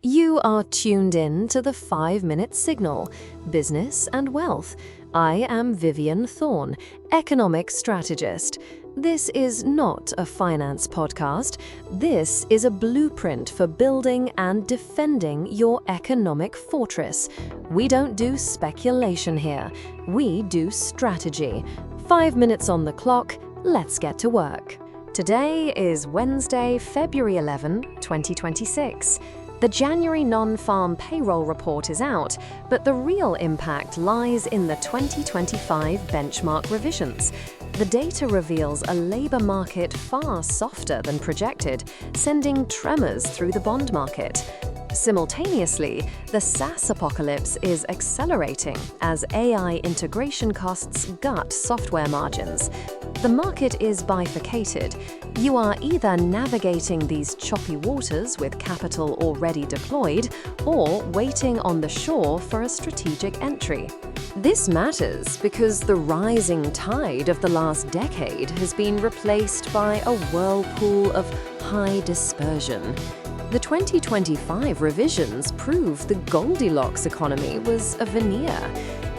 You are tuned in to the 5-Minute Signal, Business and Wealth. I am Vivian Thorne, economic strategist. This is not a finance podcast. This is a blueprint for building and defending your economic fortress. We don't do speculation here. We do strategy. 5 minutes on the clock. Let's get to work. Today is Wednesday, February 11, 2026. The January Non-Farm Payroll report is out, but the real impact lies in the 2025 benchmark revisions. The data reveals a labor market far softer than projected, sending tremors through the bond market. Simultaneously, the SaaSpocalypse is accelerating as AI integration costs gut software margins. The market is bifurcated. You are either navigating these choppy waters with capital already deployed or waiting on the shore for a strategic entry. This matters because the rising tide of the last decade has been replaced by a whirlpool of high dispersion. The 2025 revisions prove the Goldilocks economy was a veneer.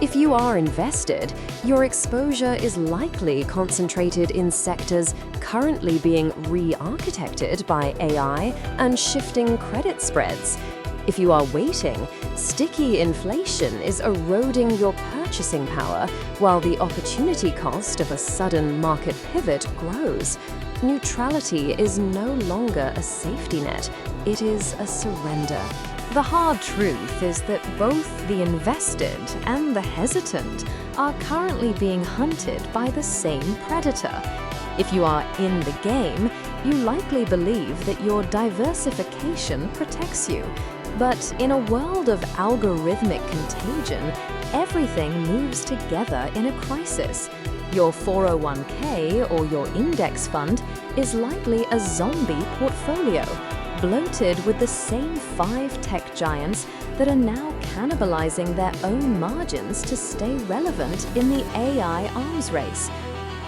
If you are invested, your exposure is likely concentrated in sectors currently being re-architected by AI and shifting credit spreads. If you are waiting, sticky inflation is eroding your purchasing power while the opportunity cost of a sudden market pivot grows. Neutrality is no longer a safety net, it is a surrender. The hard truth is that both the invested and the hesitant are currently being hunted by the same predator. If you are in the game, you likely believe that your diversification protects you. But in a world of algorithmic contagion, everything moves together in a crisis. Your 401k or your index fund is likely a zombie portfolio, bloated with the same 5 tech giants that are now cannibalizing their own margins to stay relevant in the AI arms race.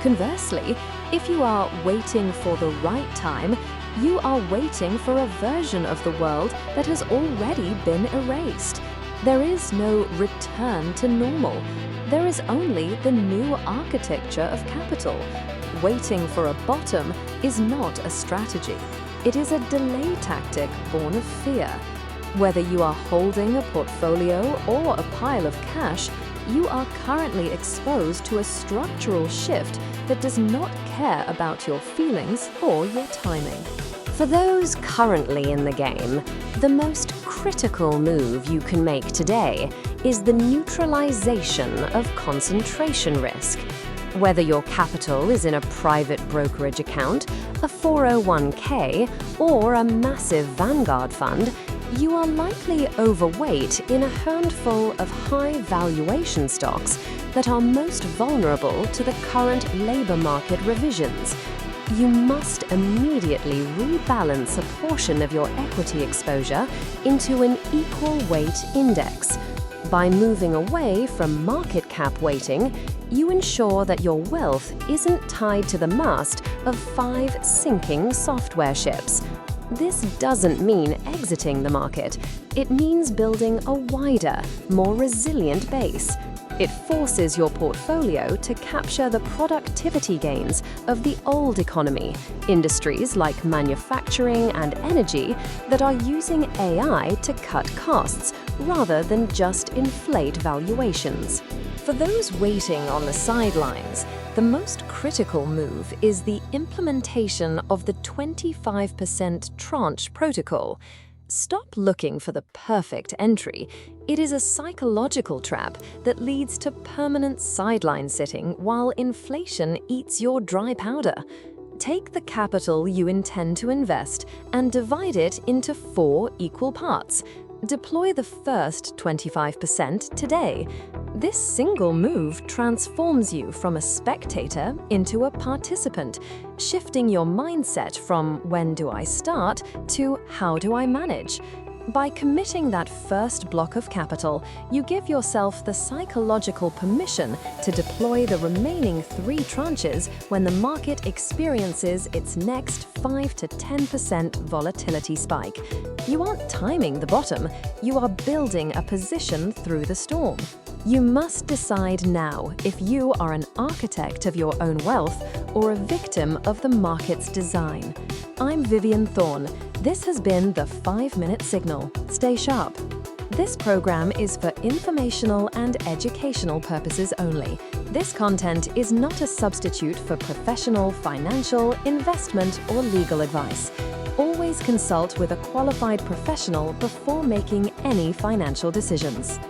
Conversely, if you are waiting for the right time, you are waiting for a version of the world that has already been erased. There is no return to normal. There is only the new architecture of capital. Waiting for a bottom is not a strategy. It is a delay tactic born of fear. Whether you are holding a portfolio or a pile of cash, you are currently exposed to a structural shift that does not care about your feelings or your timing. For those currently in the game, the most critical move you can make today is the neutralization of concentration risk. Whether your capital is in a private brokerage account, a 401k, or a massive Vanguard fund, you are likely overweight in a handful of high valuation stocks that are most vulnerable to the current labor market revisions. You must immediately rebalance a portion of your equity exposure into an equal weight index. By moving away from market cap weighting, you ensure that your wealth isn't tied to the mast of 5 sinking software ships. This doesn't mean exiting the market. It means building a wider, more resilient base. It forces your portfolio to capture the productivity gains of the old economy, industries like manufacturing and energy that are using AI to cut costs rather than just inflate valuations. For those waiting on the sidelines, the most critical move is the implementation of the 25% tranche protocol. Stop looking for the perfect entry. It is a psychological trap that leads to permanent sideline sitting while inflation eats your dry powder. Take the capital you intend to invest and divide it into 4 equal parts. Deploy the first 25% today. This single move transforms you from a spectator into a participant, shifting your mindset from "when do I start" to "how do I manage?" By committing that first block of capital, you give yourself the psychological permission to deploy the remaining 3 tranches when the market experiences its next 5 to 10% volatility spike. You aren't timing the bottom, you are building a position through the storm. You must decide now if you are an architect of your own wealth or a victim of the market's design. I'm Vivian Thorne. This has been the 5-Minute Signal. Stay sharp. This program is for informational and educational purposes only. This content is not a substitute for professional, financial, investment, or legal advice. Always consult with a qualified professional before making any financial decisions.